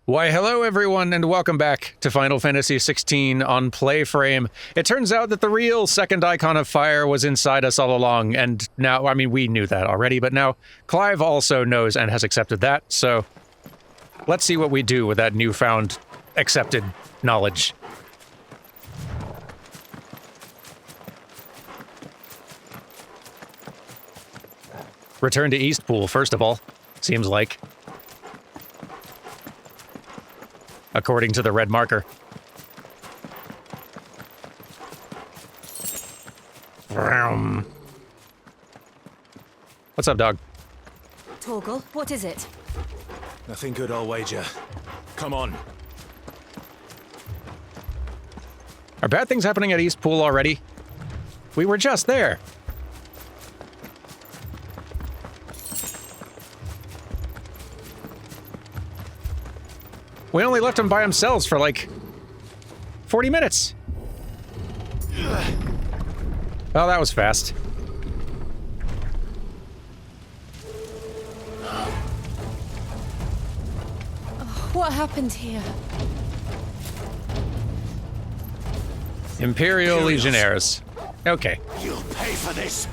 Why, hello everyone, and welcome back to Final Fantasy XVI on PlayFrame. It turns out that the real second icon of fire was inside us all along, and now, I mean, we knew that already, but now Clive also knows and has accepted that, so let's see what we do with that newfound accepted knowledge. Return to Eastpool, first of all, seems like. According to the red marker. What's up, dog? Torgal, what is it? Nothing good, I'll wager. Come on. Are bad things happening at Eastpool already? We were just there. We only left him by themselves for like 40 minutes. Oh, that was fast. What happened here? Imperial Legionnaires. Okay. You'll pay for this.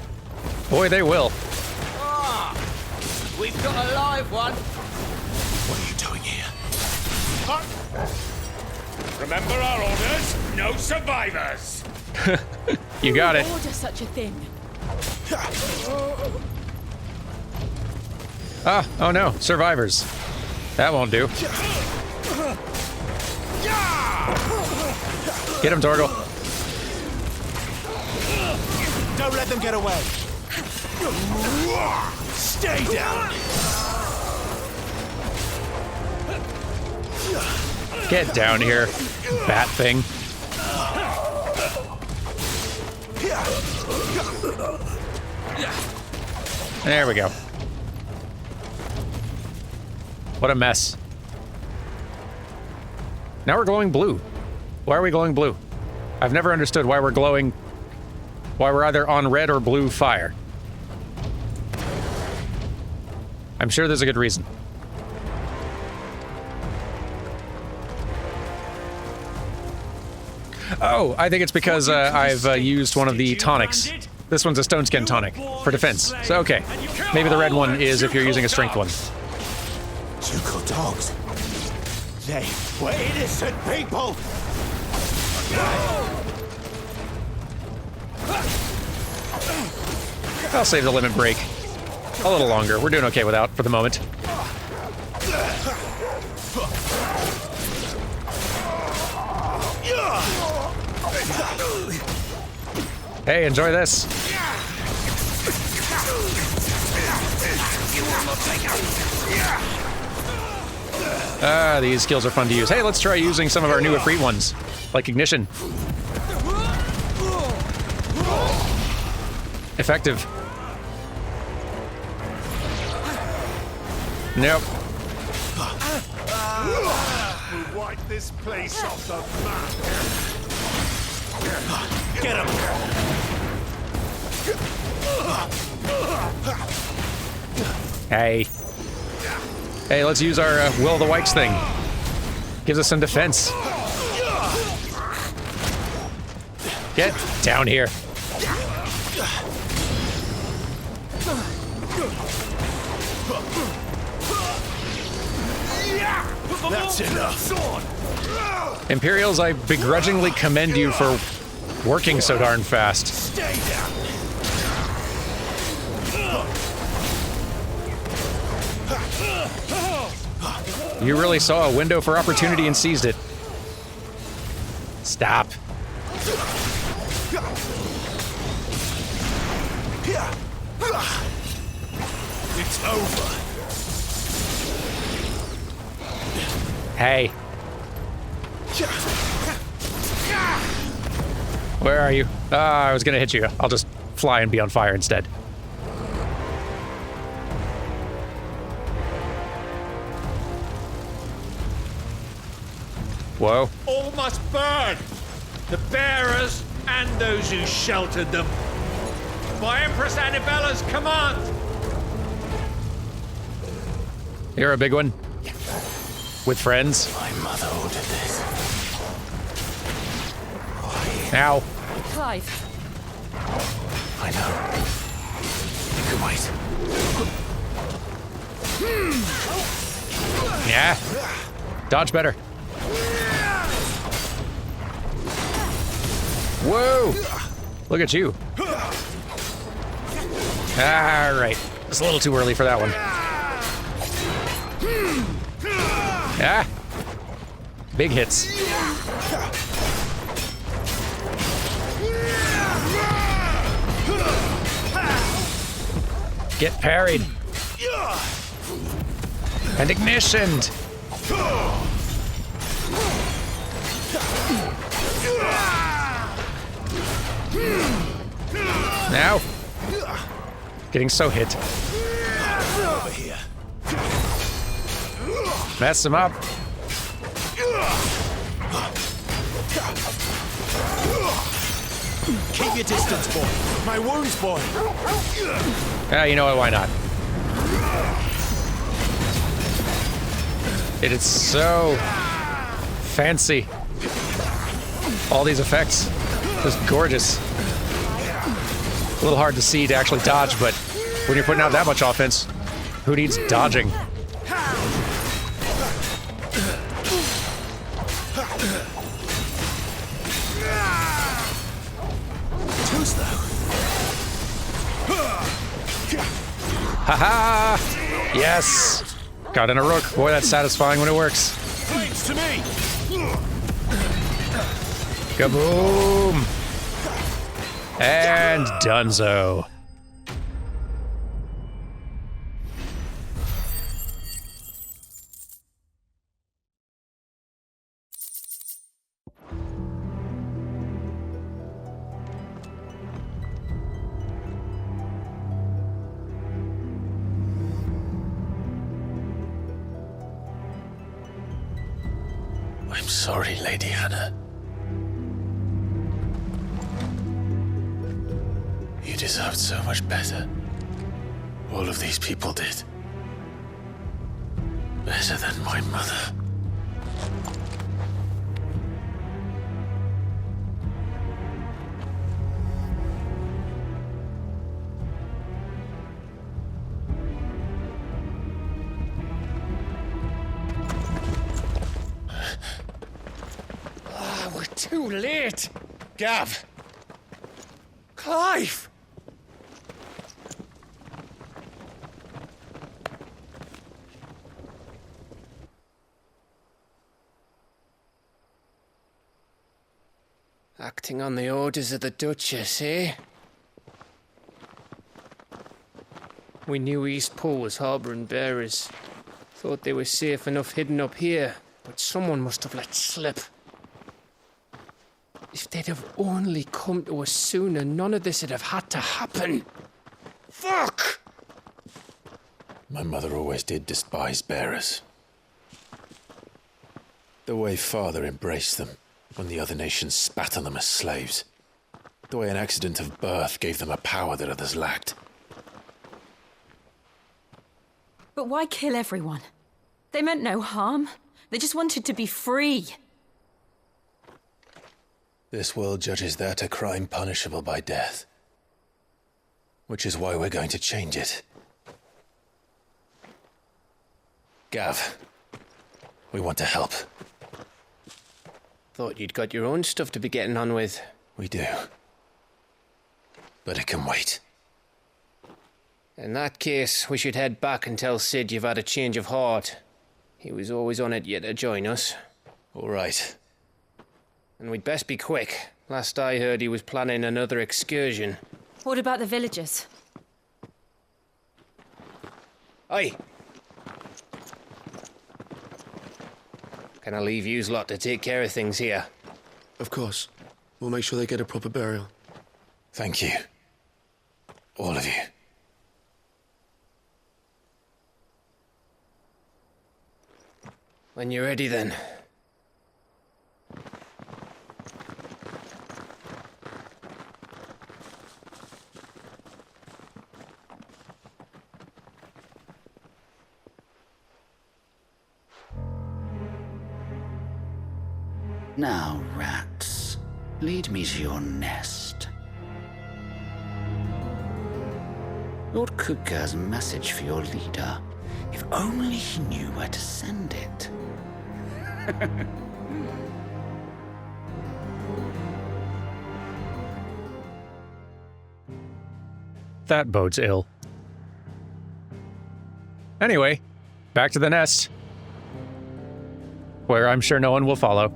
Boy, they will. Ah, we've got a live one. What are you doing here? Remember our orders? No survivors! You got it. Order such a thing. Ah, oh no, survivors. That won't do. Get him, Torgal. Don't let them get away. Stay down. Get down here, bat thing. There we go. What a mess. Now we're glowing blue. Why are we glowing blue? I've never understood why we're glowing... why we're either on red or blue fire. I'm sure there's a good reason. Oh, I think it's because I've used one of the tonics. This one's a stone skin tonic for defense. So, okay. Maybe the red one is if you're using a strength one. Juco dogs. They were innocent people. I'll save the limit break a little longer. We're doing okay without for the moment. Hey, enjoy this. Ah, these skills are fun to use. Hey, let's try using some of our new Ifrit ones, like Ignition. Effective. Nope. We'll wipe this place off the map. Get him. Hey. Hey, let's use our Will of the Wikes thing. Gives us some defense. Get down here. That's enough. Imperials, I begrudgingly commend you for working so darn fast. Stay down. You really saw a window for opportunity and seized it. Stop. It's over. Hey. Where are you? Ah, I was gonna hit you. I'll just fly and be on fire instead. Whoa. All must burn! The bearers and those who sheltered them. By Empress Annibella's command! You're a big one. with friends. My mother ordered this. Ow. Clive, I know. You can wait. Yeah. Dodge better. Whoa. Look at you. All right. It's a little too early for that one. Ah. Big hits. Get parried. And ignitioned. Now. Getting so hit. Over here. Mess him up. Keep your distance, boy. My wounds, boy. Yeah, you know what? Why not? It is so fancy. All these effects. Just gorgeous. A little hard to see to actually dodge, but when you're putting out that much offense, who needs dodging? Too slow. Haha! Yes! Got in a rook. Boy, that's satisfying when it works. Flames to me. Kaboom! And donezo. I'm sorry, Lady Hannah. You deserved so much better. All of these people did. Better than my mother. We're too late. Gav. Clive. Acting on the orders of the Duchess, eh? We knew East Pole was harbouring bearers. Thought they were safe enough hidden up here, but someone must have let slip. If they'd have only come to us sooner, none of this would have had to happen. Fuck! My mother always did despise bearers. The way Father embraced them when the other nations spat on them as slaves. The way an accident of birth gave them a power that others lacked. but why kill everyone? They meant no harm. They just wanted to be free. This world judges that a crime punishable by death. Which is why we're going to change it. Gav, we want to help. Thought you'd got your own stuff to be getting on with. We do. But it can wait. In that case, we should head back and tell Sid you've had a change of heart. He was always on it yet to join us. All right. And we'd best be quick. Last I heard, he was planning another excursion. What about the villagers? Aye. Can I leave yous lot to take care of things here? Of course. We'll make sure they get a proper burial. Thank you. All of you. When you're ready, then. Now, rats, lead me to your nest. Lord Kupka has a message for your leader. If only he knew where to send it. That bodes ill. Anyway, back to the nest, where I'm sure no one will follow.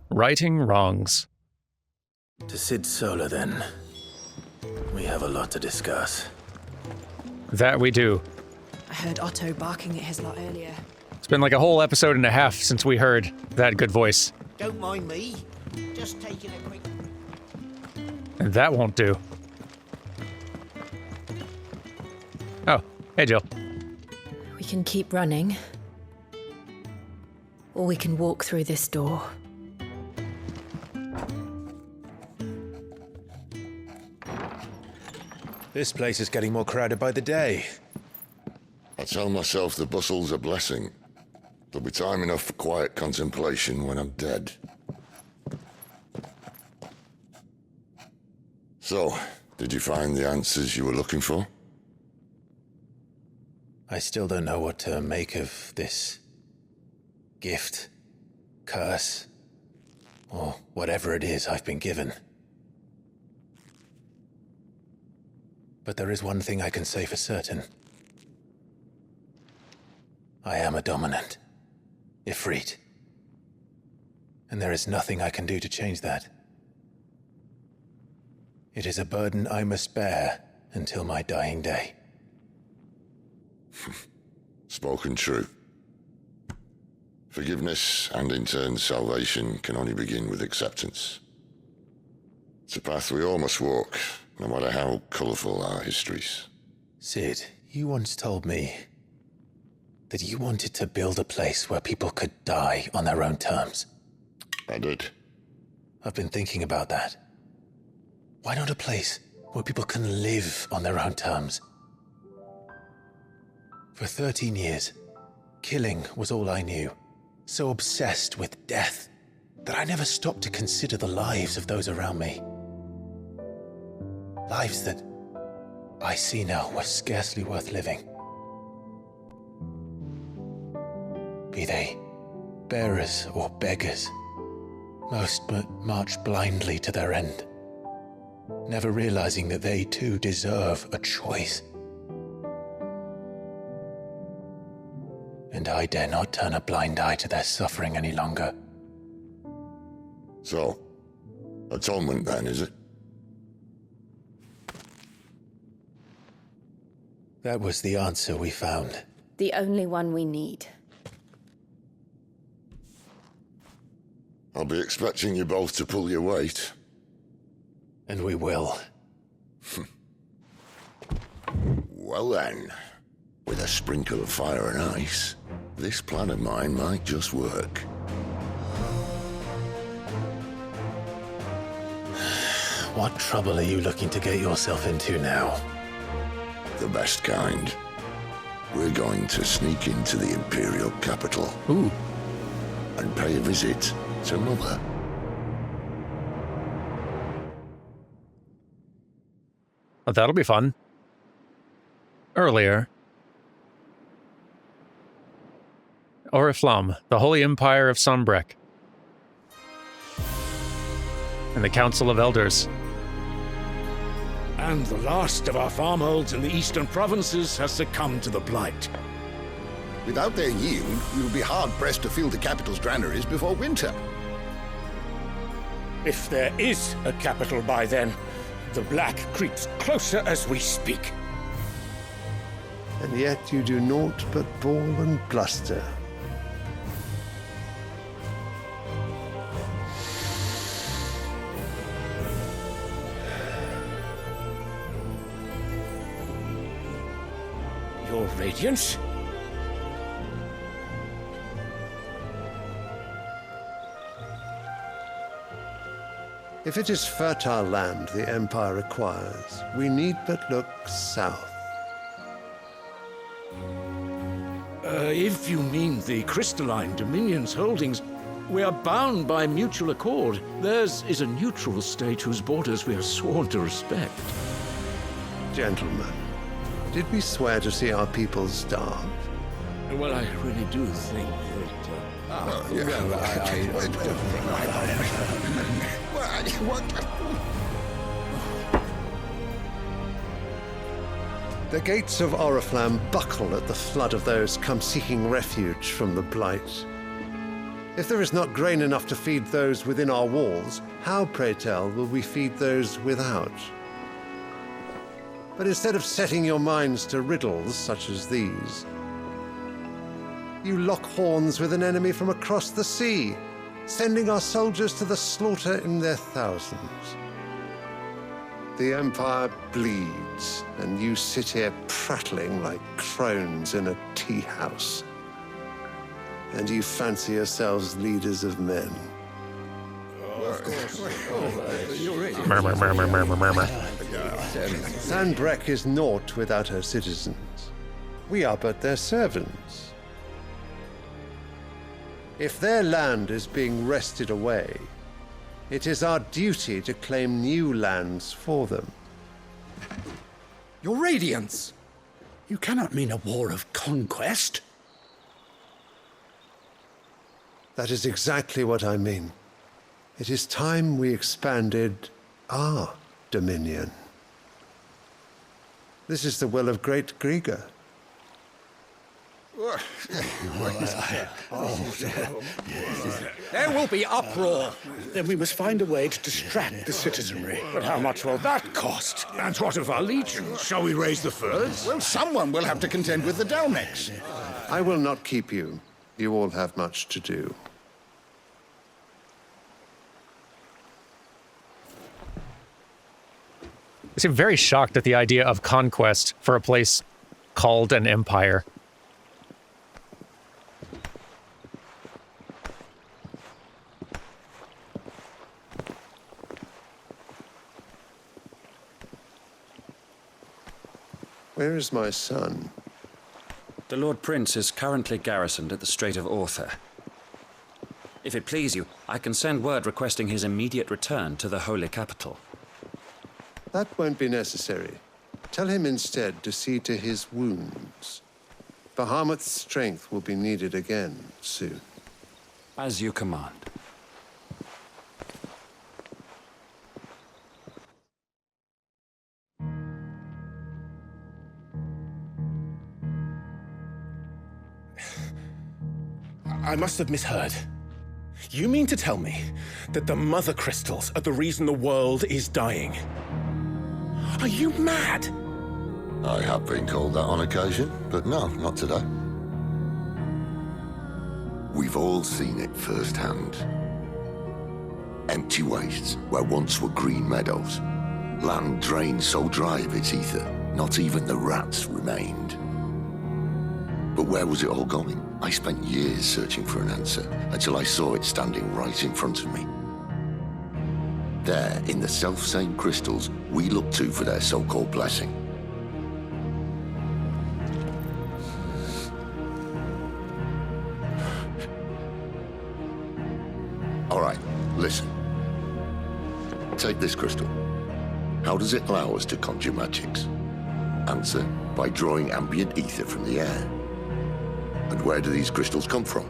Righting wrongs. To Sid Solar, then. We have a lot to discuss. That we do. I heard Otto barking at his lot earlier. It's been like a whole episode and a half since we heard that good voice. Don't mind me. Just taking a quick... And that won't do. Oh, hey Jill. We can keep running. Or we can walk through this door. This place is getting more crowded by the day. I tell myself the bustle's a blessing. There'll be time enough for quiet contemplation when I'm dead. So, did you find the answers you were looking for? I still don't know what to make of this gift, curse, or whatever it is I've been given. But there is one thing I can say for certain. I am a dominant, Ifrit. And there is nothing I can do to change that. It is a burden I must bear until my dying day. Spoken true. Forgiveness and in turn salvation can only begin with acceptance. It's a path we all must walk, no matter how colourful our histories. Sid, you once told me that you wanted to build a place where people could die on their own terms. I did. I've been thinking about that. Why not a place where people can live on their own terms? For 13 years, killing was all I knew. So obsessed with death that I never stopped to consider the lives of those around me. Lives that I see now were scarcely worth living. Be they bearers or beggars, most march blindly to their end, never realizing that they too deserve a choice. And I dare not turn a blind eye to their suffering any longer. So, atonement then, is it? That was the answer we found. The only one we need. I'll be expecting you both to pull your weight. And we will. Well then, with a sprinkle of fire and ice, this plan of mine might just work. What trouble are you looking to get yourself into now? The best kind. We're going to sneak into the Imperial capital. Ooh. And pay a visit to Mother. Oh, that'll be fun. Earlier, Oriflamme, the Holy Empire of Sombrek, and the Council of Elders. And the last of our farmholds in the eastern provinces has succumbed to the blight. Without their yield, we will be hard-pressed to fill the capital's granaries before winter. If there is a capital by then, the black creeps closer as we speak. And yet you do naught but bawl and bluster. Your Radiance? If it is fertile land the Empire requires, we need but look south. If you mean the crystalline Dominion's holdings, we are bound by mutual accord. Theirs is a neutral state whose borders we are sworn to respect. Gentlemen, did we swear to see our people starve? Well, I really do think that... The gates of Oriflamme buckle at the flood of those come seeking refuge from the Blight. If there is not grain enough to feed those within our walls, how, pray tell, will we feed those without? But instead of setting your minds to riddles such as these, you lock horns with an enemy from across the sea, sending our soldiers to the slaughter in their thousands. The Empire bleeds, and you sit here prattling like crones in a tea house. And you fancy yourselves leaders of men. Sanbreque is naught without her citizens. We are but their servants. If their land is being wrested away, it is our duty to claim new lands for them. Your Radiance! You cannot mean a war of conquest. That is exactly what I mean. It is time we expanded our dominion. This is the will of great Grieger. There will be uproar. Then we must find a way to distract the citizenry. But how much will that cost? And what of our legions? Shall we raise the furs? Well, someone will have to contend with the Dalmex. I will not keep you. You all have much to do. I seem very shocked at the idea of conquest for a place called an empire. Where is my son? The Lord Prince is currently garrisoned at the Strait of Arthur. If it please you, I can send word requesting his immediate return to the Holy Capital. That won't be necessary. Tell him instead to see to his wounds. Bahamut's strength will be needed again soon. As you command. I must have misheard. You mean to tell me that the mother crystals are the reason the world is dying? Are you mad? I have been called that on occasion, but no, not today. We've all seen it firsthand. Empty wastes where once were green meadows. Land drained so dry of its ether, not even the rats remained. But where was it all going? I spent years searching for an answer until I saw it standing right in front of me. There, in the self-same crystals we look to for their so-called blessing. All right, listen. Take this crystal. How does it allow us to conjure magics? Answer, by drawing ambient ether from the air. And where do these crystals come from?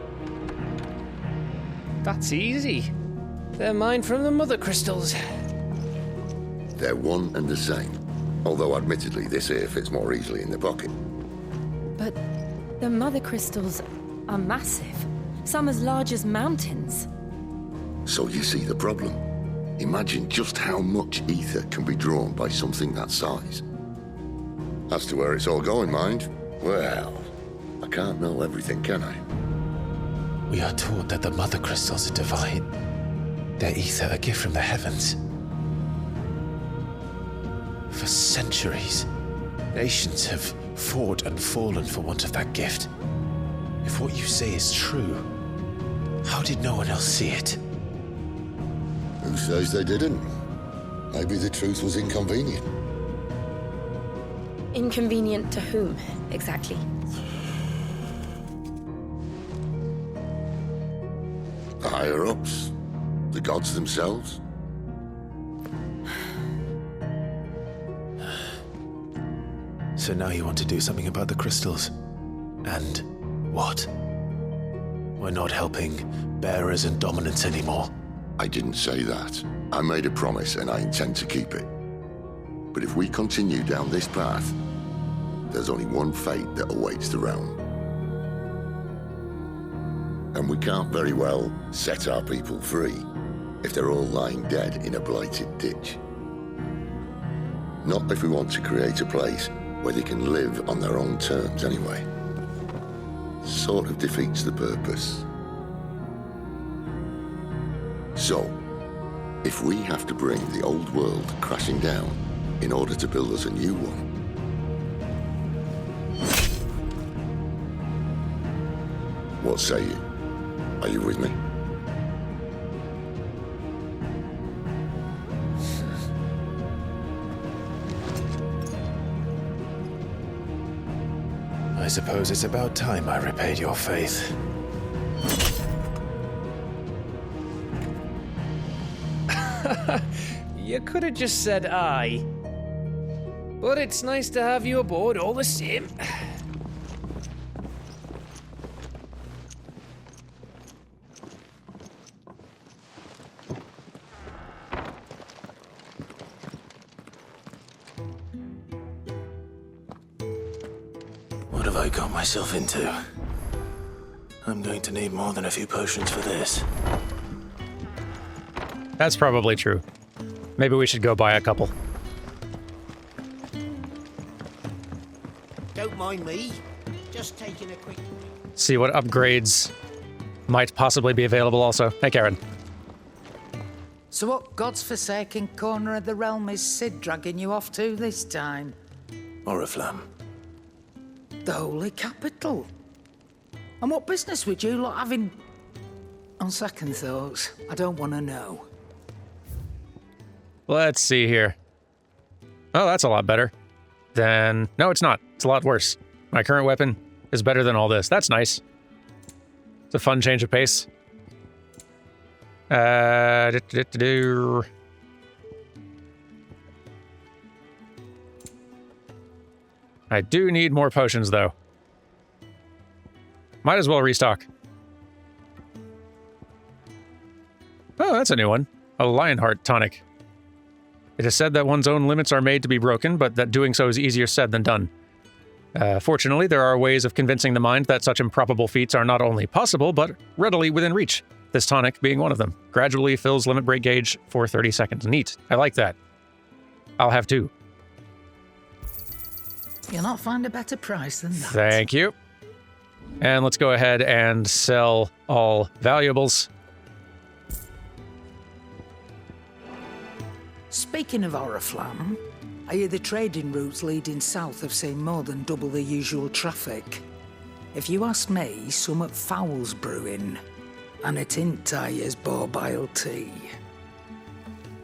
That's easy. They're mined from the mother crystals. They're one and the same. Although admittedly this here fits more easily in the pocket. But the mother crystals are massive. Some as large as mountains. So you see the problem. Imagine just how much ether can be drawn by something that size. As to where it's all going, mind, well, I can't know everything, can I? We are taught that the mother crystals are divine. Their ether a gift from the heavens. For centuries, nations have fought and fallen for want of that gift. If what you say is true, how did no one else see it? Who says they didn't? Maybe the truth was inconvenient. Inconvenient to whom, exactly? The higher-ups? The gods themselves? So now you want to do something about the crystals. And what? We're not helping bearers and dominants anymore. I didn't say that. I made a promise and I intend to keep it. But if we continue down this path, there's only one fate that awaits the realm. And we can't very well set our people free if they're all lying dead in a blighted ditch. Not if we want to create a place where they can live on their own terms anyway. Sort of defeats the purpose. So, if we have to bring the old world crashing down in order to build us a new one, what say you? Are you with me? I suppose it's about time I repaid your faith. You could have just said aye. But it's nice to have you aboard all the same. What have I got myself into? I'm going to need more than a few potions for this. That's probably true. Maybe we should go buy a couple. Don't mind me. Just taking a quick... See what upgrades might possibly be available also. Hey, Karen. So what God's forsaken corner of the realm is Sid dragging you off to this time? Oriflamme. The Holy Capital. And what business would you lot having... On second thoughts, I don't want to know. Let's see here. Oh, that's a lot better. Then... No, it's not. It's a lot worse. My current weapon is better than all this. That's nice. It's a fun change of pace. I do need more potions, though. Might as well restock. Oh, that's a new one. A Lionheart tonic. It is said that one's own limits are made to be broken, but that doing so is easier said than done. Fortunately, there are ways of convincing the mind that such improbable feats are not only possible, but readily within reach. This tonic being one of them. Gradually fills limit break gauge for 30 seconds. Neat. I like that. I'll have two. You'll not find a better price than that. Thank you. And let's go ahead and sell all valuables. Speaking of Oriflamme, I hear the trading routes leading south have seen more than double the usual traffic. If you ask me, summat foul's brewing, and it ain't Tyre's borbile tea.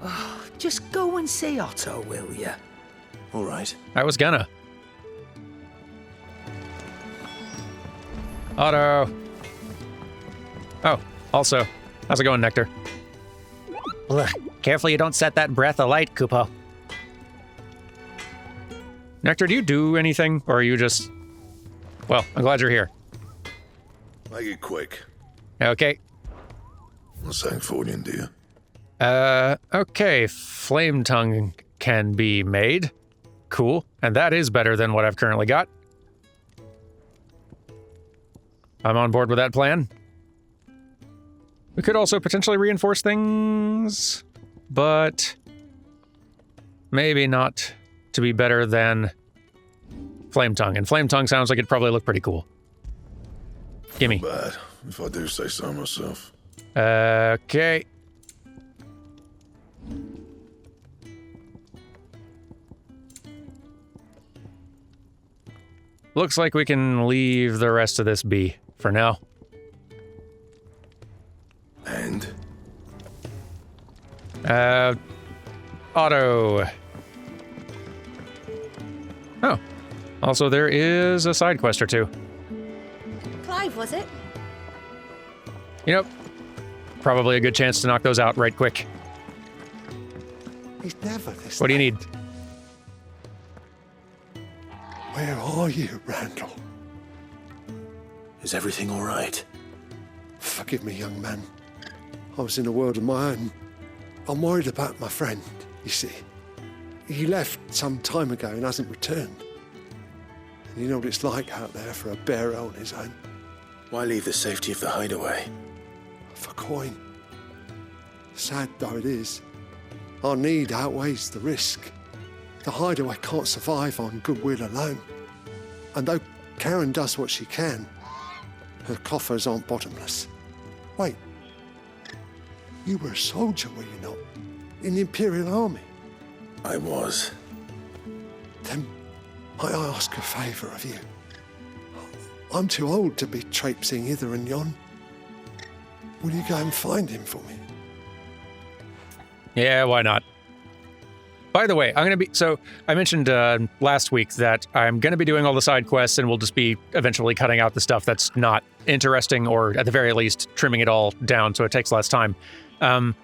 Oh, just go and see Otto, will you? All right. I was gonna. Otto. Oh, also, how's it going, Nectar? Ugh, careful you don't set that breath alight, Kupo. Nectar, do you do anything, or are you just... Well, I'm glad you're here. Make it quick. Okay. What's that for you, dear? Okay. Flame tongue can be made. Cool. And that is better than what I've currently got. I'm on board with that plan. We could also potentially reinforce things, but maybe not to be better than Flame Tongue. And Flame Tongue sounds like it'd probably look pretty cool. Gimme. Bad, if I do say so myself. Okay. Looks like we can leave the rest of this be for now. auto. Oh. Also, there is a side quest or two. Clive, was it? You know, probably a good chance to knock those out right quick. He's never this. What do you need? Where are you, Randall? Is everything all right? Forgive me, young man. I was in a world of my own. I'm worried about my friend, you see. He left some time ago and hasn't returned. And you know what it's like out there for a bearer on his own. Why leave the safety of the hideaway? For coin. Sad though it is, our need outweighs the risk. The hideaway can't survive on goodwill alone. And though Karen does what she can, her coffers aren't bottomless. Wait, you were a soldier, were you not? In the Imperial Army? I was. Then might I ask a favour of you? I'm too old to be traipsing hither and yon. Will you go and find him for me? Yeah, why not? By the way, I'm going to be... So, I mentioned last week that I'm going to be doing all the side quests and we'll just be eventually cutting out the stuff that's not interesting, or at the very least, trimming it all down so it takes less time. I'm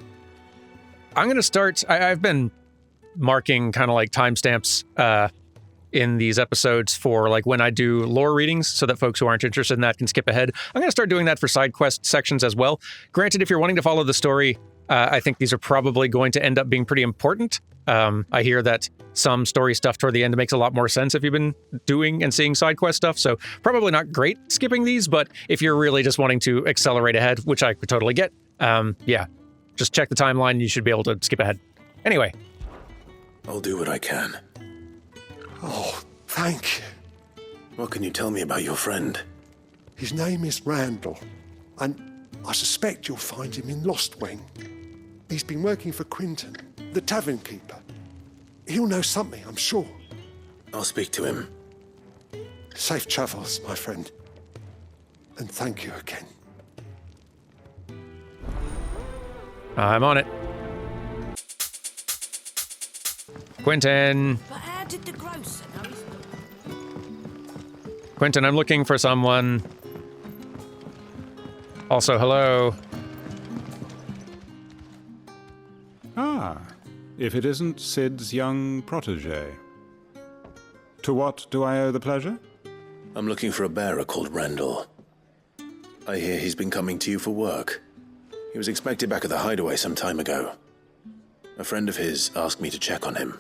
going to start... I've been marking kind of like timestamps in these episodes for like when I do lore readings so that folks who aren't interested in that can skip ahead. I'm going to start doing that for side quest sections as well. Granted, if you're wanting to follow the story, I think these are probably going to end up being pretty important. I hear that some story stuff toward the end makes a lot more sense if you've been doing and seeing side quest stuff, so probably not great skipping these, but if you're really just wanting to accelerate ahead, which I could totally get, yeah, just check the timeline, you should be able to skip ahead. Anyway. I'll do what I can. Oh, thank you. What can you tell me about your friend? His name is Randall, and I suspect you'll find him in Lost Wing. He's been working for Quinton, the tavern keeper. He'll know something, I'm sure. I'll speak to him. Safe travels, my friend. And thank you again. I'm on it. Quinton. But how did the grocer know he's... Quinton, I'm looking for someone. Also, hello. Ah, if it isn't Sid's young protege. To what do I owe the pleasure? I'm looking for a bearer called Randall. I hear he's been coming to you for work. He was expected back at the hideaway some time ago. A friend of his asked me to check on him.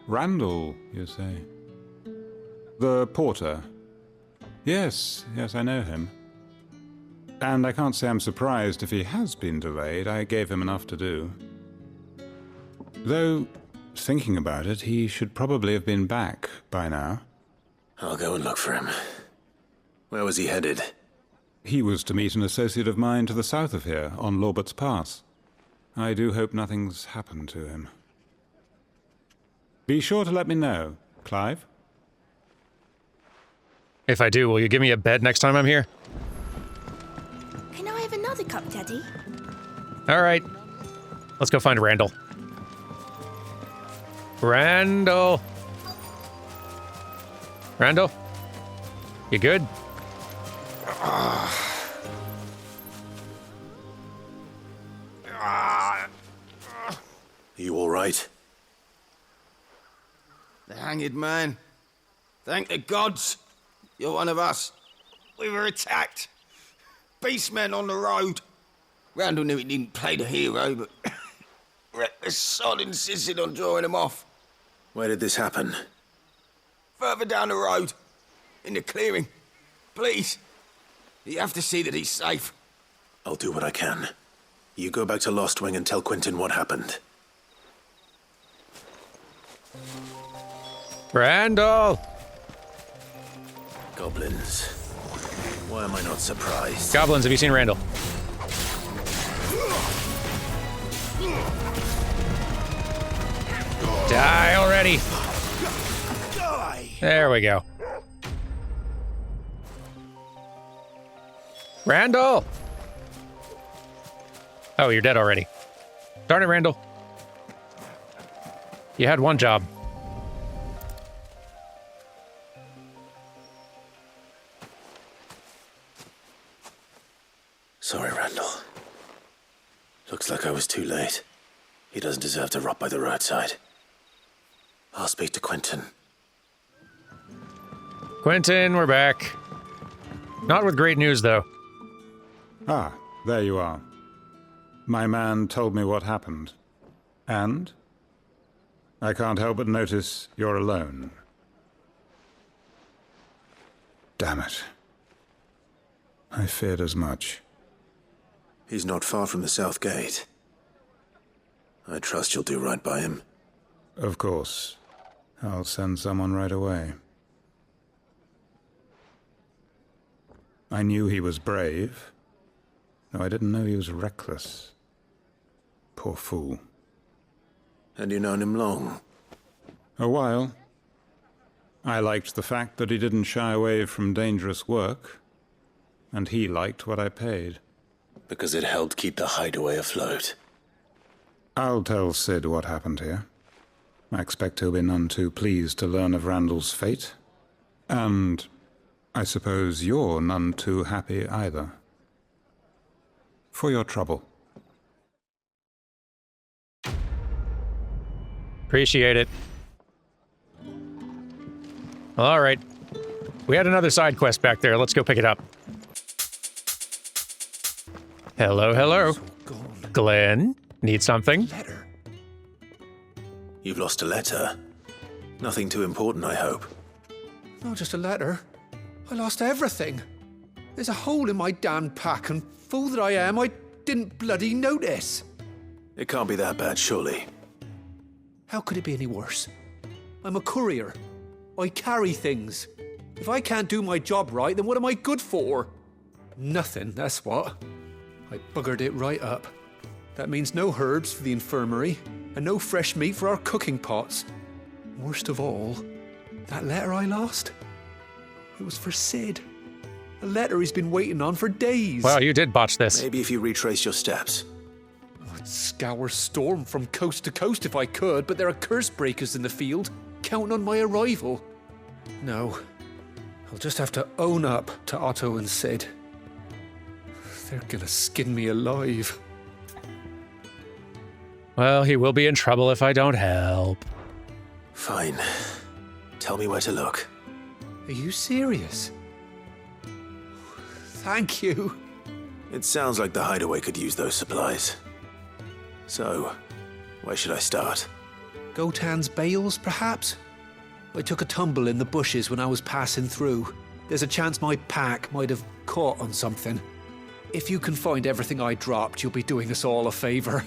Randall, you say? The porter? Yes, I know him. And I can't say I'm surprised if he has been delayed. I gave him enough to do. Though, thinking about it, he should probably have been back by now. I'll go and look for him. Where was he headed? He was to meet an associate of mine to the south of here, on Lorbert's Pass. I do hope nothing's happened to him. Be sure to let me know, Clive. If I do, will you give me a bed next time I'm here? Can I have another cup, Daddy? All right. Let's go find Randall. Randall. Randall? You good? You all right? The hanged man. Thank the gods. You're one of us. We were attacked. Beastmen on the road. Randall knew he didn't play the hero, but reckless sod insisted on drawing him off. Where did this happen? Further down the road. In the clearing. Please. You have to see that he's safe. I'll do what I can. You go back to Lost Wing and tell Quinton what happened. Randall! Goblins. Why am I not surprised? Goblins, have you seen Randall? Die already! There we go. Randall! Oh, you're dead already. Darn it, Randall. You had one job. Sorry, Randall. Looks like I was too late. He doesn't deserve to rot by the roadside. I'll speak to Quentin. Quentin, we're back. Not with great news, though. Ah, there you are. My man told me what happened. And? I can't help but notice you're alone. Damn it. I feared as much. He's not far from the South Gate. I trust you'll do right by him. Of course. I'll send someone right away. I knew he was brave, though I didn't know he was reckless. Poor fool. And you known him long? A while. I liked the fact that he didn't shy away from dangerous work, and he liked what I paid. Because it helped keep the hideaway afloat. I'll tell Sid what happened here. I expect he'll be none too pleased to learn of Randall's fate. And I suppose you're none too happy either. For your trouble. Appreciate it. All right. We had another side quest back there. Let's go pick it up. Hello, hello. Glenn, need something? Letter. You've lost a letter. Nothing too important, I hope. Not just a letter. I lost everything. There's a hole in my damn pack, and fool that I am, I didn't bloody notice. It can't be that bad, surely. How could it be any worse? I'm a courier. I carry things. If I can't do my job right, then what am I good for? Nothing, that's what. I buggered it right up. That means no herbs for the infirmary, and no fresh meat for our cooking pots. Worst of all, that letter I lost, it was for Sid. A letter he's been waiting on for days. Wow, you did botch this. Maybe if you retrace your steps. I'd scour Storm from coast to coast if I could, but there are curse breakers in the field, counting on my arrival. No, I'll just have to own up to Otto and Sid. They're gonna skin me alive. Well, he will be in trouble if I don't help. Fine. Tell me where to look. Are you serious? Thank you. It sounds like the hideaway could use those supplies. So, where should I start? Gotan's bales, perhaps? I took a tumble in the bushes when I was passing through. There's a chance my pack might have caught on something. If you can find everything I dropped, you'll be doing us all a favor.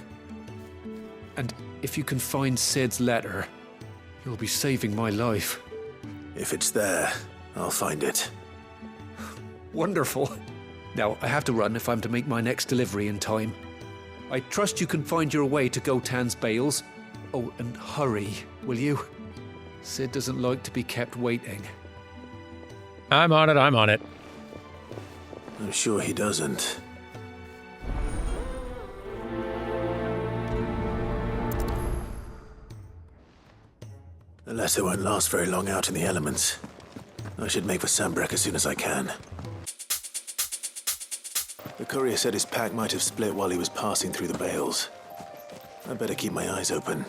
And if you can find Sid's letter, you'll be saving my life. If it's there, I'll find it. Wonderful. Now, I have to run if I'm to make my next delivery in time. I trust you can find your way to Gotan's bales. Oh, and hurry, will you? Sid doesn't like to be kept waiting. I'm on it, I'm on it. I'm sure he doesn't. The letter won't last very long out in the elements. I should make for Sambrek as soon as I can. The courier said his pack might have split while he was passing through the bales. I'd better keep my eyes open.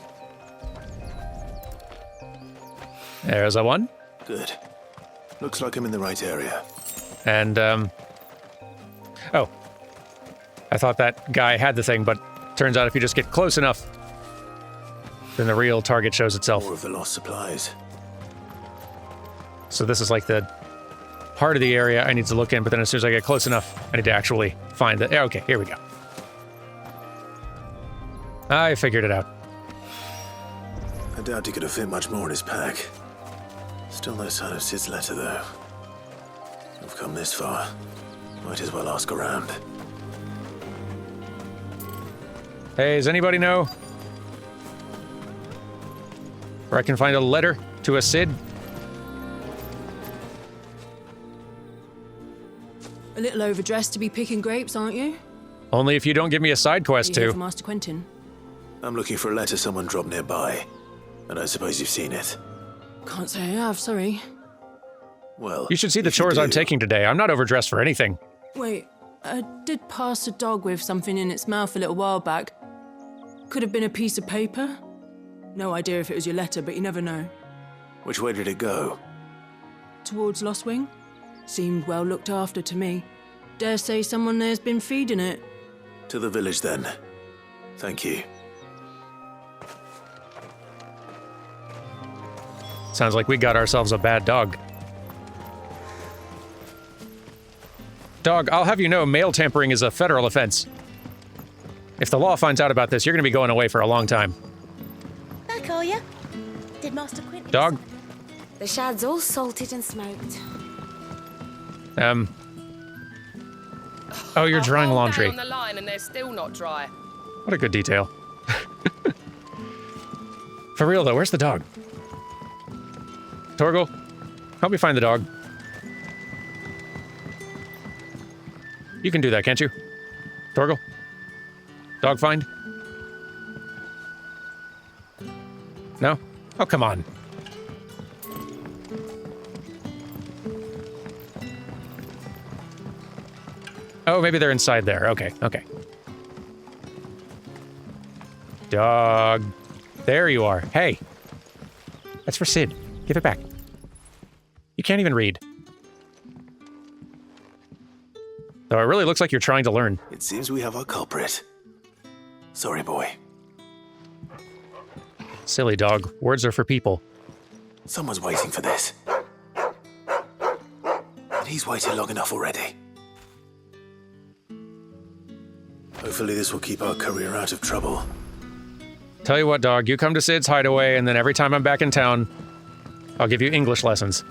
There's a one. Good. Looks like I'm in the right area. And, oh. I thought that guy had the thing, but turns out if you just get close enough, then the real target shows itself. More of the lost supplies. So this is like the part of the area I need to look in, but then as soon as I get close enough, I need to actually find it. Okay, here we go. I figured it out. I doubt he could have fit much more in his pack. Still no sign of Sid's letter, though. I've come this far. Might as well ask around. Hey, does anybody know where I can find a letter to a Sid? A little overdressed to be picking grapes, aren't you? Only if you don't give me a side quest You here too. for Master Quentin? I'm looking for a letter someone dropped nearby. And I suppose you've seen it. Can't say I have, sorry. Well, You should see the chores I'm taking today. I'm not overdressed for anything. Wait, I did pass a dog with something in its mouth a little while back. Could have been a piece of paper. No idea if it was your letter, but you never know. Which way did it go? Towards Lost Wing? Seemed well looked after to me. Dare say someone there's been feeding it. To the village, then. Thank you. Sounds like we got ourselves a bad dog. Dog, I'll have you know mail tampering is a federal offense. If the law finds out about this, you're going to be going away for a long time. Back, are ya? Did Master Quint? Dog? The shad's all salted and smoked. Oh, you're drying laundry. On the line and they're still not dry. What a good detail. For real, though, where's the dog? Torgal, help me find the dog. You can do that, can't you? Torgal? Dog find? No? Oh, come on. Oh, maybe they're inside there. Okay, okay. Dog. There you are. Hey. That's for Sid. Give it back. You can't even read. Though it really looks like you're trying to learn. It seems we have our culprit. Sorry, boy. Silly dog. Words are for people. Someone's waiting for this. And he's waited long enough already. Hopefully this will keep our career out of trouble. Tell you what, dog. You come to Sid's hideaway, and then every time I'm back in town, I'll give you English lessons.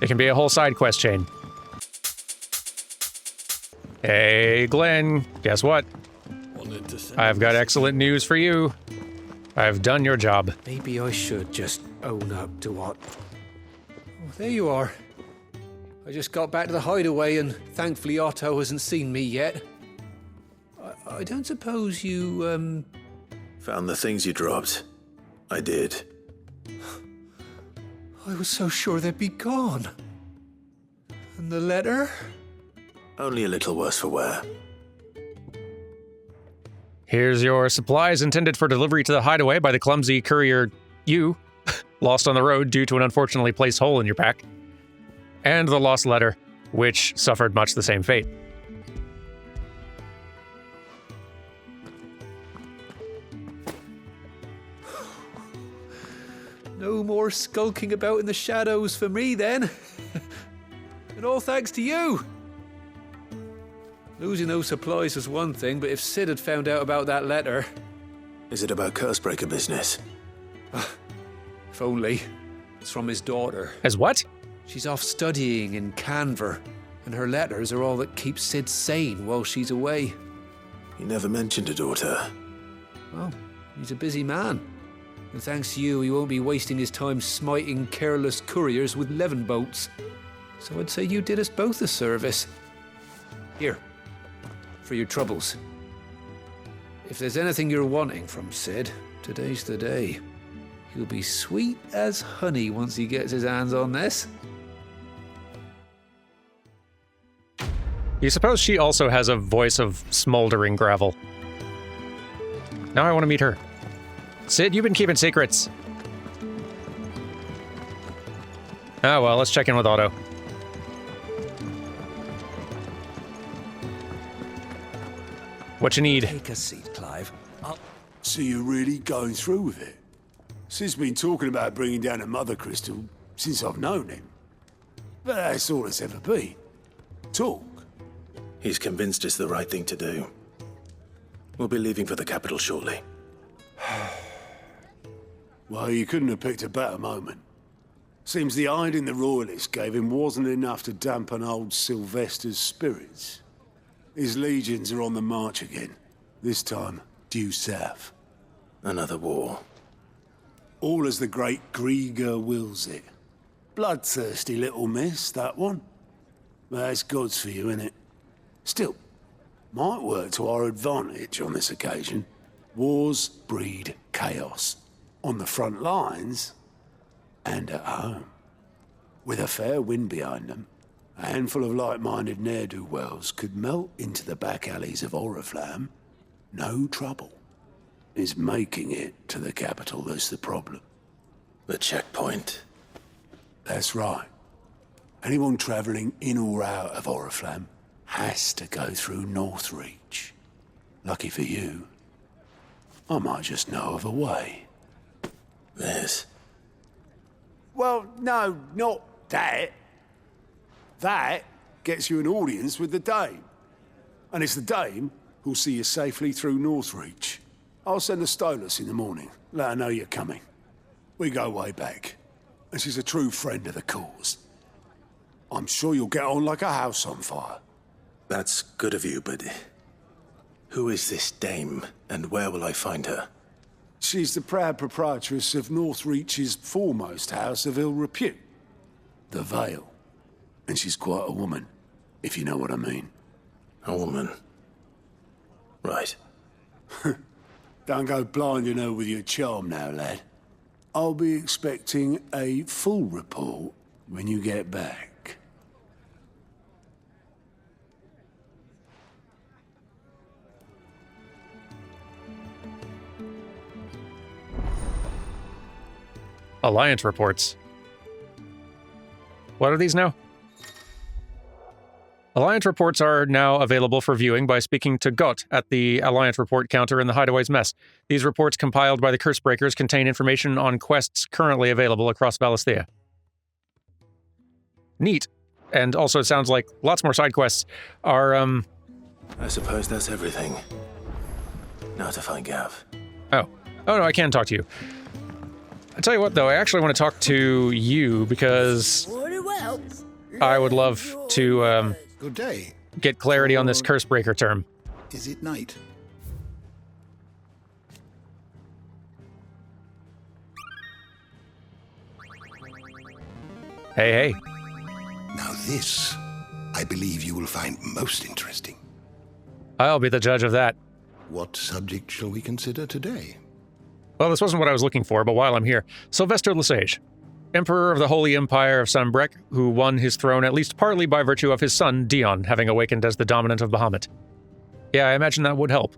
It can be a whole side quest chain. Hey, Glenn. Guess what? I've got excellent news for you. I've done your job. Maybe I should just own up to what... Oh, there you are. I just got back to the hideaway and thankfully Otto hasn't seen me yet. I don't suppose you, Found the things you dropped. I did. I was so sure they'd be gone. And the letter? Only a little worse for wear. Here's your supplies intended for delivery to the hideaway by the clumsy courier you, lost on the road due to an unfortunately placed hole in your pack. And the lost letter, which suffered much the same fate. No more skulking about in the shadows for me, then. And all thanks to you. Losing those supplies was one thing, but if Sid had found out about that letter... Is it about Cursebreaker business? If only. It's from his daughter. As what? She's off studying in Canver, and her letters are all that keeps Sid sane while she's away. He never mentioned a daughter. Well, he's a busy man. And thanks to you, he won't be wasting his time smiting careless couriers with levin boats. So I'd say you did us both a service. Here, for your troubles. If there's anything you're wanting from Sid, today's the day. He'll be sweet as honey once he gets his hands on this. You suppose she also has a voice of smoldering gravel? Now I want to meet her. Sid, you've been keeping secrets. Oh, well, let's check in with Otto. What you need? Take a seat, Clive. So you're really going through with it? Sid's been talking about bringing down a mother crystal since I've known him. But that's all it's ever been. Talk. He's convinced it's the right thing to do. We'll be leaving for the capital shortly. Well, you couldn't have picked a better moment. Seems the hiding the Royalists gave him wasn't enough to dampen old Sylvester's spirits. His legions are on the march again. This time, due south. Another war. All as the great Grieger wills it. Bloodthirsty little miss, that one. But that's God's for you, innit? Still, might work to our advantage on this occasion. Wars breed chaos. On the front lines and at home. With a fair wind behind them, a handful of like-minded ne'er-do-wells could melt into the back alleys of Oriflamme. No trouble. It's making it to the capital that's the problem. The checkpoint. That's right. Anyone travelling in or out of Oriflamme has to go through Northreach. Lucky for you, I might just know of a way. This? Well, no, not that. That gets you an audience with the Dame. And it's the Dame who'll see you safely through Northreach. I'll send the Stolas in the morning. Let her know you're coming. We go way back. And she's a true friend of the cause. I'm sure you'll get on like a house on fire. That's good of you, but who is this Dame, and where will I find her? She's the proud proprietress of Northreach's foremost house of ill repute, the Vale. And she's quite a woman, if you know what I mean. A woman? Right. Don't go blinding her with your charm now, lad. I'll be expecting a full report when you get back. Alliance reports. What are these now? Alliance reports are now available for viewing by speaking to Gott at the Alliance report counter in the Hideaway's mess. These reports compiled by the Cursebreakers contain information on quests currently available across Valisthea. Neat. And also it sounds like lots more side quests are, I suppose that's everything. Now to find Gav. Oh no, I can talk to you. I tell you what, though, I actually want to talk to you because I would love to Good day. Get clarity on this Cursebreaker term. Is it night? Hey. Now this, I believe you will find most interesting. I'll be the judge of that. What subject shall we consider today? Well, this wasn't what I was looking for, but while I'm here, Sylvester Lesage, Emperor of the Holy Empire of Sanbreque, who won his throne at least partly by virtue of his son, Dion, having awakened as the dominant of Bahamut. Yeah, I imagine that would help.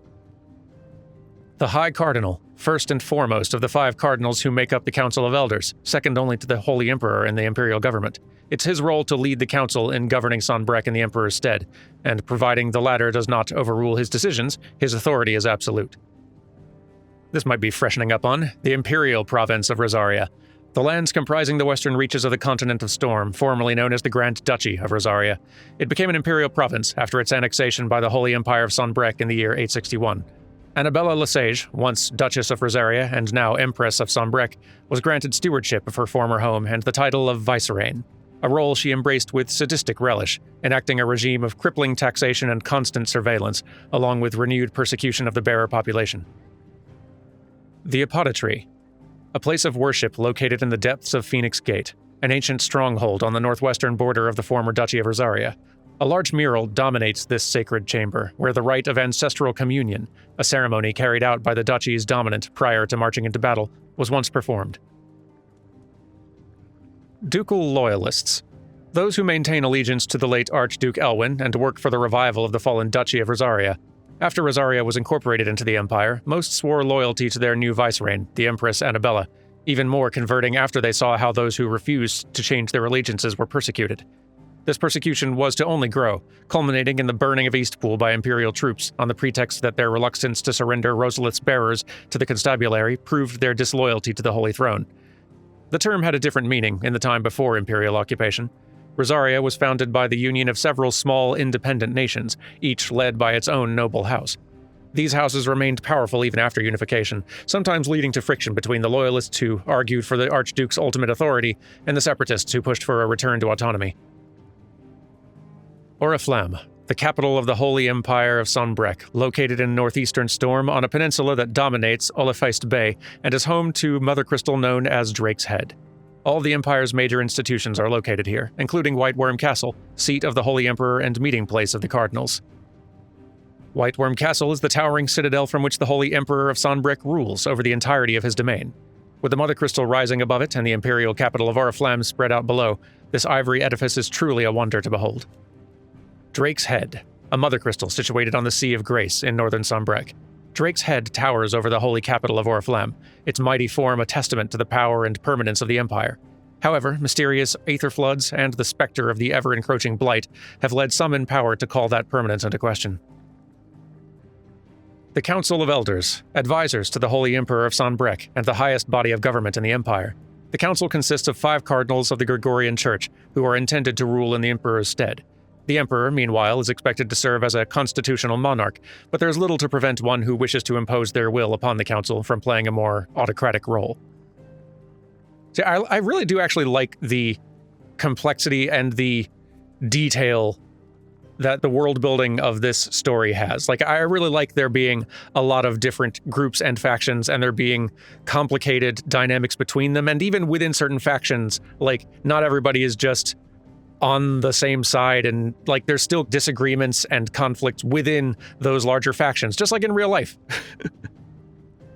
The High Cardinal, first and foremost of the 5 cardinals who make up the Council of Elders, second only to the Holy Emperor in the Imperial government. It's his role to lead the Council in governing Sanbreque in the Emperor's stead, and providing the latter does not overrule his decisions, his authority is absolute. This might be freshening up on the Imperial province of Rosaria, the lands comprising the western reaches of the Continent of Storm, formerly known as the Grand Duchy of Rosaria. It became an imperial province after its annexation by the Holy Empire of Sanbreque in the year 861. Annabella Lesage, once Duchess of Rosaria and now Empress of Sanbreque, was granted stewardship of her former home and the title of Vicereine, a role she embraced with sadistic relish, enacting a regime of crippling taxation and constant surveillance, along with renewed persecution of the bearer population. The Apothecary, a place of worship located in the depths of Phoenix Gate, an ancient stronghold on the northwestern border of the former Duchy of Rosaria. A large mural dominates this sacred chamber, where the rite of ancestral communion, a ceremony carried out by the Duchy's dominant prior to marching into battle, was once performed. Ducal Loyalists, those who maintain allegiance to the late Archduke Elwyn and work for the revival of the fallen Duchy of Rosaria. After Rosaria was incorporated into the Empire, most swore loyalty to their new vicereine, the Empress Annabella, even more converting after they saw how those who refused to change their allegiances were persecuted. This persecution was to only grow, culminating in the burning of Eastpool by Imperial troops on the pretext that their reluctance to surrender Rosalith's bearers to the constabulary proved their disloyalty to the Holy Throne. The term had a different meaning in the time before Imperial occupation. Rosaria was founded by the union of several small independent nations, each led by its own noble house. These houses remained powerful even after unification, sometimes leading to friction between the Loyalists who argued for the Archduke's ultimate authority and the Separatists who pushed for a return to autonomy. Oriflamme, the capital of the Holy Empire of Sanbreque, located in northeastern Storm on a peninsula that dominates Olifeist Bay and is home to Mother Crystal known as Drake's Head. All the Empire's major institutions are located here, including White Worm Castle, seat of the Holy Emperor and meeting place of the Cardinals. White Worm Castle is the towering citadel from which the Holy Emperor of Sanbreque rules over the entirety of his domain. With the Mother Crystal rising above it and the imperial capital of Oriflamme spread out below, this ivory edifice is truly a wonder to behold. Drake's Head, a Mother Crystal situated on the Sea of Grace in northern Sanbreque. Drake's Head towers over the holy capital of Oriflamme, its mighty form a testament to the power and permanence of the Empire. However, mysterious aether floods and the specter of the ever-encroaching blight have led some in power to call that permanence into question. The Council of Elders, advisors to the Holy Emperor of Sanbreque and the highest body of government in the Empire. The council consists of 5 cardinals of the Gregorian Church, who are intended to rule in the Emperor's stead. The Emperor, meanwhile, is expected to serve as a constitutional monarch, but there's little to prevent one who wishes to impose their will upon the council from playing a more autocratic role. See, I really do actually like the complexity and the detail that the world building of this story has. Like, I really like there being a lot of different groups and factions, and there being complicated dynamics between them, and even within certain factions, like, not everybody is just on the same side, and like there's still disagreements and conflicts within those larger factions, just like in real life.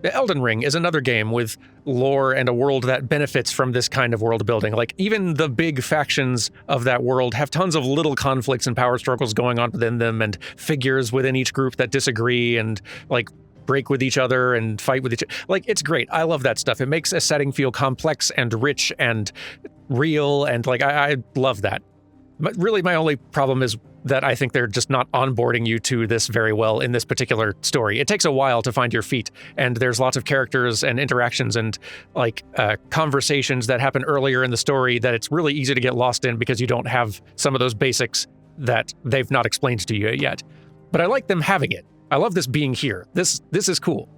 Elden Ring is another game with lore and a world that benefits from this kind of world building. Like, even the big factions of that world have tons of little conflicts and power struggles going on within them, and figures within each group that disagree and like break with each other and fight with each other. Like, it's great. I love that stuff. It makes a setting feel complex and rich and real, and like I love that. But really, my only problem is that I think they're just not onboarding you to this very well in this particular story. It takes a while to find your feet, and there's lots of characters and interactions and like conversations that happen earlier in the story that it's really easy to get lost in because you don't have some of those basics that they've not explained to you yet. But I like them having it. I love this being here. This is cool.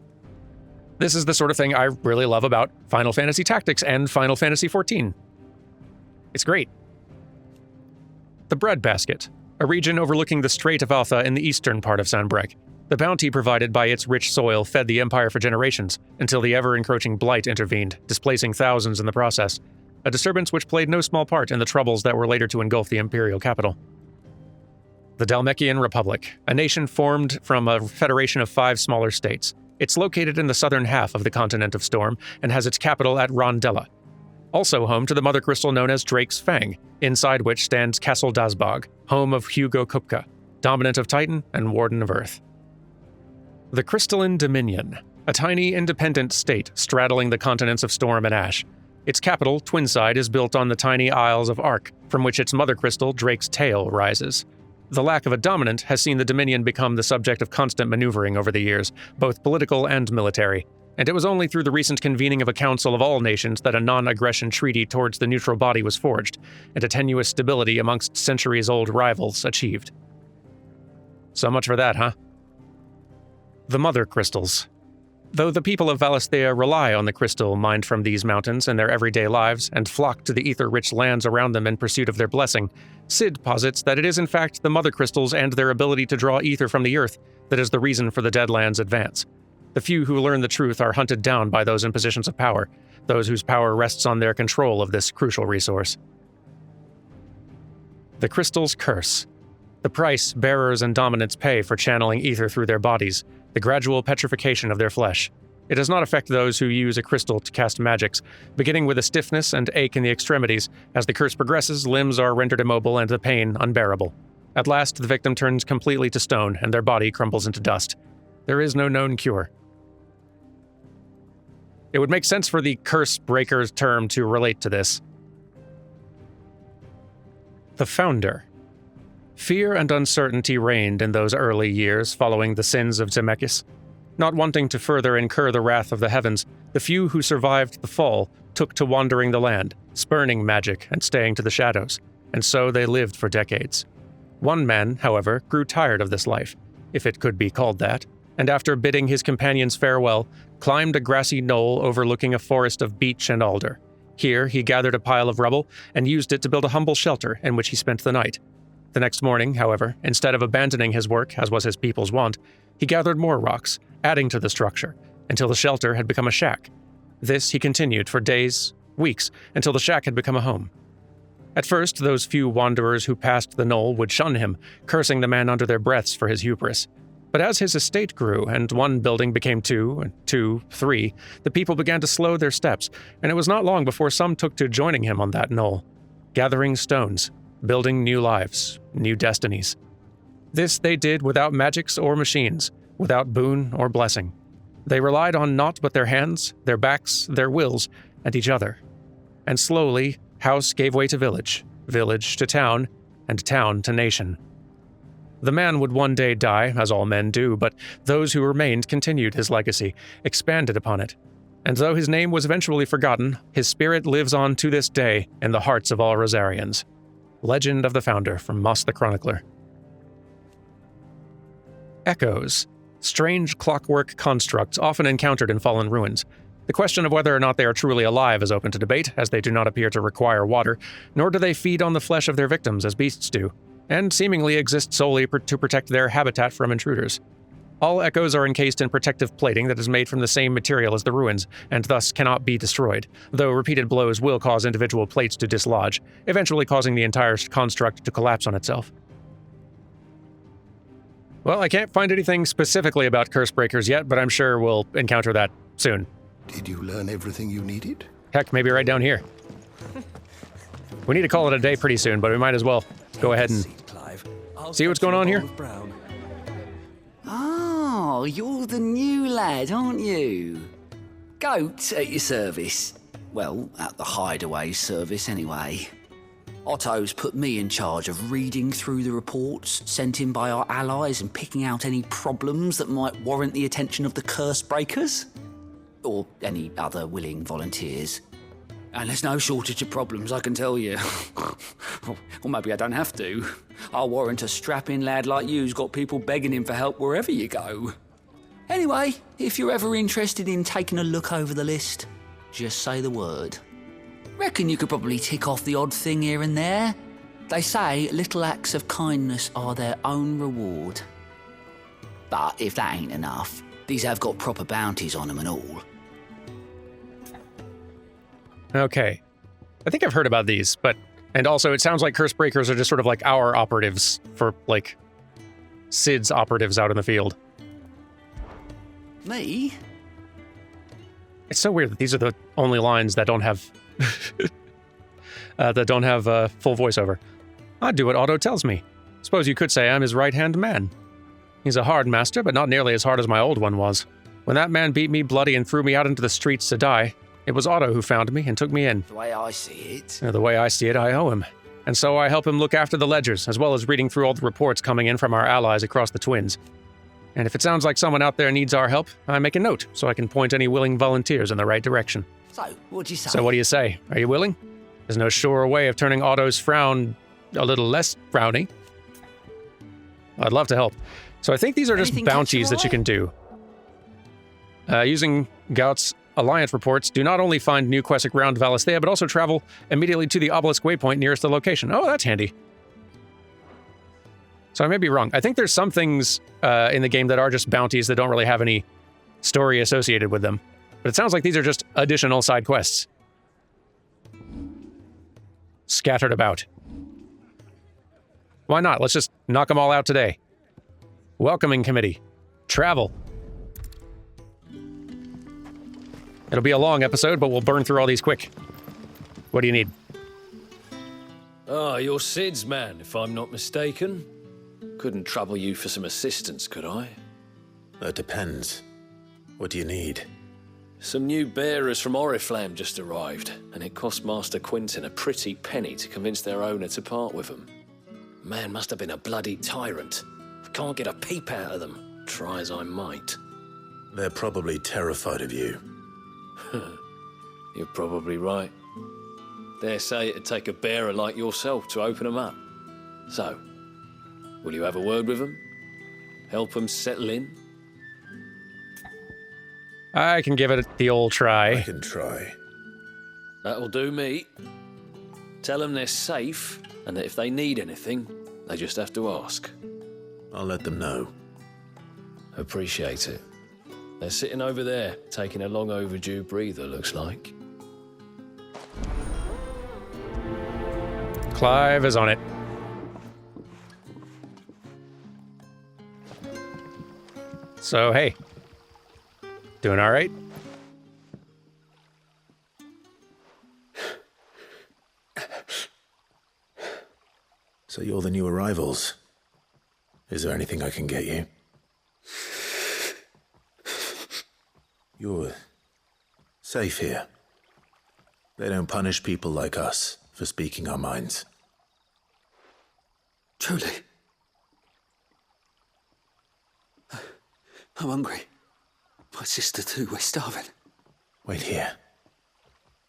This is the sort of thing I really love about Final Fantasy Tactics and Final Fantasy XIV. It's great. The Breadbasket, a region overlooking the Strait of Altha in the eastern part of Sanbreque. The bounty provided by its rich soil fed the Empire for generations, until the ever-encroaching blight intervened, displacing thousands in the process, a disturbance which played no small part in the troubles that were later to engulf the imperial capital. The Dalmekian Republic, a nation formed from a federation of 5 smaller states. It's located in the southern half of the continent of Storm, and has its capital at Rondella. Also home to the mother crystal known as Drake's Fang, inside which stands Castle Dazbog, home of Hugo Kupka, dominant of Titan and warden of Earth. The Crystalline Dominion, a tiny independent state straddling the continents of Storm and Ash. Its capital, Twinside, is built on the tiny Isles of Ark, from which its mother crystal, Drake's Tail, rises. The lack of a dominant has seen the Dominion become the subject of constant maneuvering over the years, both political and military. And it was only through the recent convening of a council of all nations that a non-aggression treaty towards the neutral body was forged, and a tenuous stability amongst centuries-old rivals achieved. So much for that, huh? The Mother Crystals. Though the people of Valisthea rely on the crystal mined from these mountains in their everyday lives and flock to the ether-rich lands around them in pursuit of their blessing, Sid posits that it is in fact the Mother Crystals and their ability to draw ether from the earth that is the reason for the Deadlands' advance. The few who learn the truth are hunted down by those in positions of power, those whose power rests on their control of this crucial resource. The Crystal's Curse. The price bearers and dominants pay for channeling ether through their bodies, the gradual petrification of their flesh. It does not affect those who use a crystal to cast magics, beginning with a stiffness and ache in the extremities. As the curse progresses, limbs are rendered immobile and the pain unbearable. At last, the victim turns completely to stone and their body crumbles into dust. There is no known cure. It would make sense for the curse breaker's term to relate to this. The Founder. Fear and uncertainty reigned in those early years following the sins of Zemeckis. Not wanting to further incur the wrath of the heavens, the few who survived the fall took to wandering the land, spurning magic and staying to the shadows, and so they lived for decades. One man, however, grew tired of this life, if it could be called that, and after bidding his companions farewell, climbed a grassy knoll overlooking a forest of beech and alder. Here he gathered a pile of rubble and used it to build a humble shelter in which he spent the night. The next morning, however, instead of abandoning his work, as was his people's wont, he gathered more rocks, adding to the structure, until the shelter had become a shack. This he continued for days, weeks, until the shack had become a home. At first, those few wanderers who passed the knoll would shun him, cursing the man under their breaths for his hubris. But as his estate grew, and one building became 2, and 2, 3, the people began to slow their steps, and it was not long before some took to joining him on that knoll, gathering stones, building new lives, new destinies. This they did without magics or machines, without boon or blessing. They relied on naught but their hands, their backs, their wills, and each other. And slowly, house gave way to village, village to town, and town to nation. The man would one day die, as all men do, but those who remained continued his legacy, expanded upon it. And though his name was eventually forgotten, his spirit lives on to this day in the hearts of all Rosarians. Legend of the Founder from Moss the Chronicler. Echoes. Strange clockwork constructs often encountered in fallen ruins. The question of whether or not they are truly alive is open to debate, as they do not appear to require water, nor do they feed on the flesh of their victims as beasts do, and seemingly exist solely to protect their habitat from intruders. All echoes are encased in protective plating that is made from the same material as the ruins, and thus cannot be destroyed, though repeated blows will cause individual plates to dislodge, eventually causing the entire construct to collapse on itself. Well, I can't find anything specifically about curse breakers yet, but I'm sure we'll encounter that soon. Did you learn everything you needed? Heck, maybe right down here. We need to call it a day pretty soon, but we might as well go ahead and see what's going on here. Oh, you're the new lad, aren't you? Goat at your service. Well, at the hideaway service anyway. Otto's put me in charge of reading through the reports sent in by our allies and picking out any problems that might warrant the attention of the curse breakers. Or any other willing volunteers. And there's no shortage of problems, I can tell you. Or maybe I don't have to. I'll warrant a strapping lad like you's got people begging him for help wherever you go. Anyway, if you're ever interested in taking a look over the list, just say the word. Reckon you could probably tick off the odd thing here and there. They say little acts of kindness are their own reward. But if that ain't enough, these have got proper bounties on them and all. Okay. I think I've heard about these, and also it sounds like curse breakers are just sort of like our operatives for, like, Sid's operatives out in the field. Me? It's so weird that these are the only lines that don't have full voiceover. I do what Otto tells me. Suppose you could say I'm his right-hand man. He's a hard master, but not nearly as hard as my old one was. When that man beat me bloody and threw me out into the streets to die, it was Otto who found me and took me in. The way I see it. The way I see it, I owe him. And so I help him look after the ledgers, as well as reading through all the reports coming in from our allies across the Twins. And if it sounds like someone out there needs our help, I make a note so I can point any willing volunteers in the right direction. So, what'd you say? So what do you say? Are you willing? There's no surer way of turning Otto's frown a little less frowny. I'd love to help. So I think these are just bounties that you can do. Using Gaut's Alliance reports, do not only find new quests around Valisthea, but also travel immediately to the obelisk waypoint nearest the location. Oh, that's handy. So I may be wrong. I think there's some things in the game that are just bounties that don't really have any story associated with them. But it sounds like these are just additional side quests. Scattered about. Why not? Let's just knock them all out today. Welcoming committee. Travel. It'll be a long episode, but we'll burn through all these quick. What do you need? Ah, you're Sid's man, if I'm not mistaken. Couldn't trouble you for some assistance, could I? That depends. What do you need? Some new bearers from Oriflamme just arrived, and it cost Master Quinton a pretty penny to convince their owner to part with them. Man must have been a bloody tyrant. I can't get a peep out of them, try as I might. They're probably terrified of you. You're probably right. Dare say it'd take a bearer like yourself to open them up. So, will you have a word with them? Help them settle in? I can give it the old try. I can try. That'll do me. Tell them they're safe, and that if they need anything, they just have to ask. I'll let them know. Appreciate it. They're sitting over there, taking a long overdue breather, looks like. Clive is on it. So, hey. Doing all right? So you're the new arrivals. Is there anything I can get you? You're safe here. They don't punish people like us for speaking our minds. Truly. I'm hungry. My sister too, we're starving. Wait here.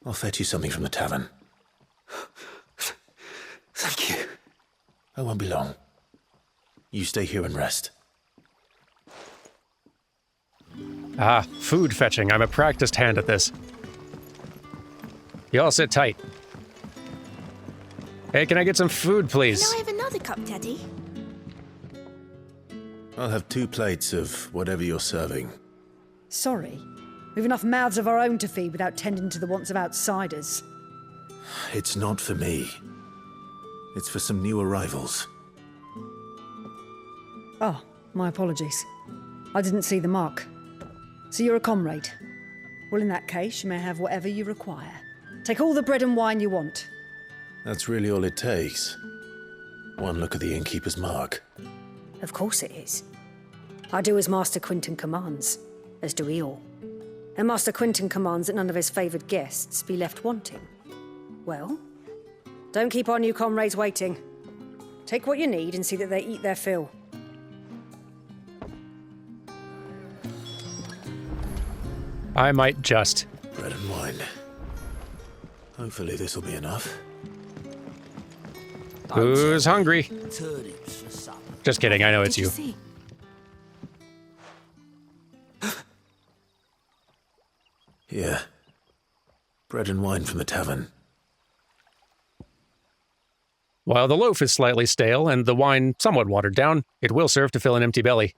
I'll fetch you something from the tavern. Thank you. I won't be long. You stay here and rest. Ah, food fetching. I'm a practiced hand at this. You all sit tight. Hey, can I get some food, please? Can I have another cup, Daddy? I'll have 2 plates of whatever you're serving. Sorry. We've enough mouths of our own to feed without tending to the wants of outsiders. It's not for me. It's for some new arrivals. Oh, my apologies. I didn't see the mark. So you're a comrade. Well, in that case, you may have whatever you require. Take all the bread and wine you want. That's really all it takes. One look at the innkeeper's mark. Of course it is. I do as Master Quinton commands, as do we all. And Master Quinton commands that none of his favoured guests be left wanting. Well, don't keep our new comrades waiting. Take what you need and see that they eat their fill. I might just. Bread and wine. Hopefully this'll be enough. Who's hungry? Just kidding, I know it's you. Here. Bread and wine from the tavern. While the loaf is slightly stale and the wine somewhat watered down, it will serve to fill an empty belly.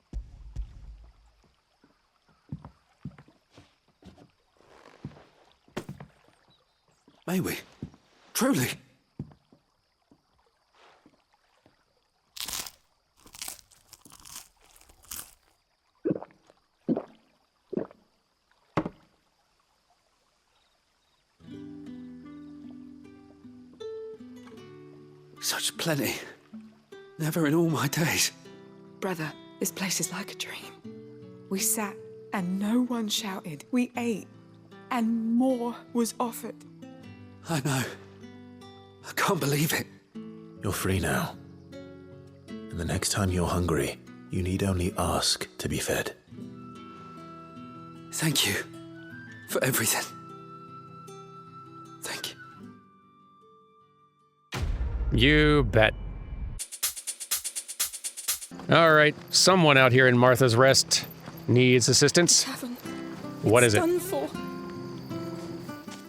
May we? Truly? Such plenty. Never in all my days. Brother, this place is like a dream. We sat and no one shouted. We ate and more was offered. I know. I can't believe it. You're free now. And the next time you're hungry, you need only ask to be fed. Thank you for everything. Thank you. You bet. All right, someone out here in Martha's Rest needs assistance. What is it? Done for.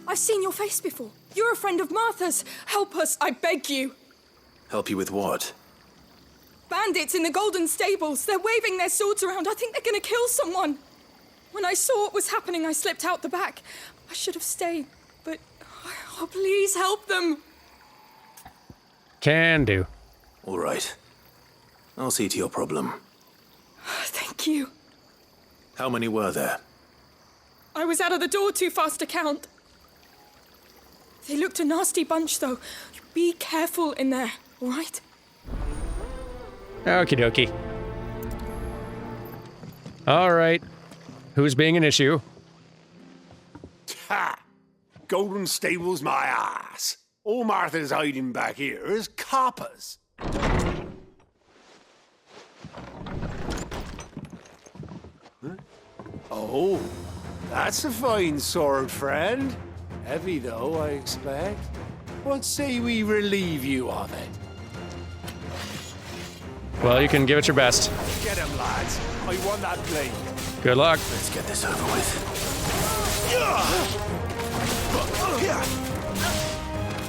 I've seen your face before. You're a friend of Martha's. Help us, I beg you. Help you with what? Bandits in the Golden Stables. They're waving their swords around. I think they're going to kill someone. When I saw what was happening, I slipped out the back. I should have stayed, but oh, please help them. Can do. All right. I'll see to your problem. Thank you. How many were there? I was out of the door too fast to count. They looked a nasty bunch, though. Be careful in there, all right? Okie dokie. All right. Who's being an issue? Ha! Golden Stables my ass. All Martha's hiding back here is coppers. Huh? Oh, that's a fine sword, friend. Heavy, though, I expect. What say we relieve you of it? Well, you can give it your best. Get him, lads. I want that blade. Good luck. Let's get this over with.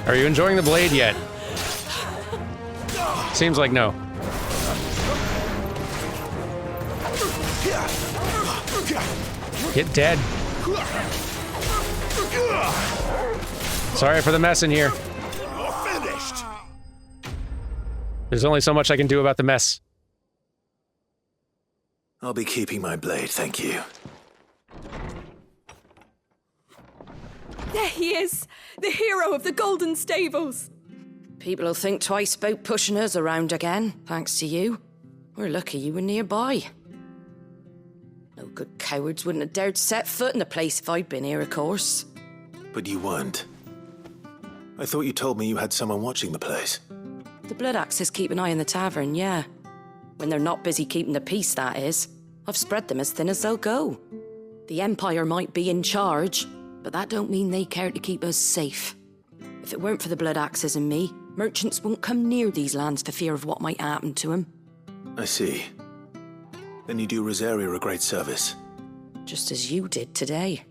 Are you enjoying the blade yet? Seems like no. Get dead. Sorry for the mess in here. You're finished. There's only so much I can do about the mess. I'll be keeping my blade, thank you. There he is! The hero of the Golden Stables! People'll think twice about pushing us around again, thanks to you. We're lucky you were nearby. No good cowards wouldn't have dared set foot in the place if I'd been here, of course. But you weren't. I thought you told me you had someone watching the place. The Blood Axes keep an eye on the tavern, yeah. When they're not busy keeping the peace, that is. I've spread them as thin as they'll go. The Empire might be in charge, but that don't mean they care to keep us safe. If it weren't for the Blood Axes and me, merchants won't come near these lands for fear of what might happen to them. I see. Then you do Rosaria a great service. Just as you did today.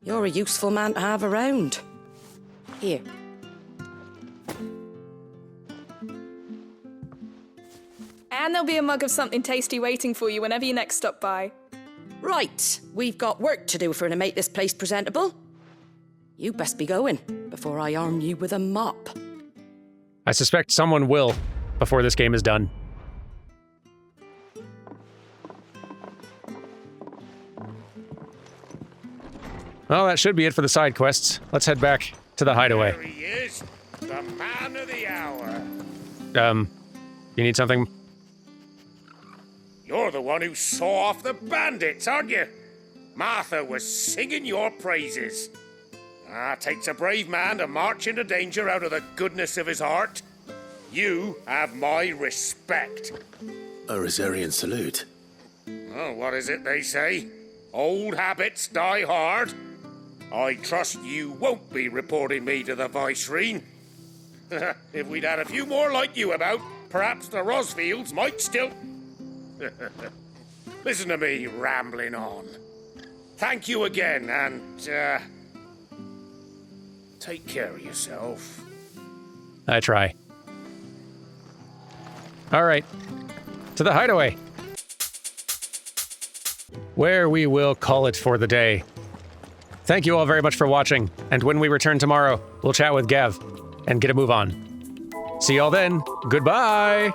You're a useful man to have around. Here. And there'll be a mug of something tasty waiting for you whenever you next stop by. Right, we've got work to do for to make this place presentable. You best be going, before I arm you with a mop. I suspect someone will, before this game is done. Well, that should be it for the side quests. Let's head back to the hideaway. There he is, the man of the hour. You need something? You're the one who saw off the bandits, aren't you? Martha was singing your praises. Takes a brave man to march into danger out of the goodness of his heart. You have my respect. A Rosarian salute. Oh, what is it they say? Old habits die hard. I trust you won't be reporting me to the Viceroy. If we'd had a few more like you about, perhaps the Rosfields might still... Listen to me rambling on. Thank you again, and, take care of yourself. I try. All right, to the hideaway, where we will call it for the day. Thank you all very much for watching, and when we return tomorrow, we'll chat with Gav and get a move on. See y'all then. Goodbye!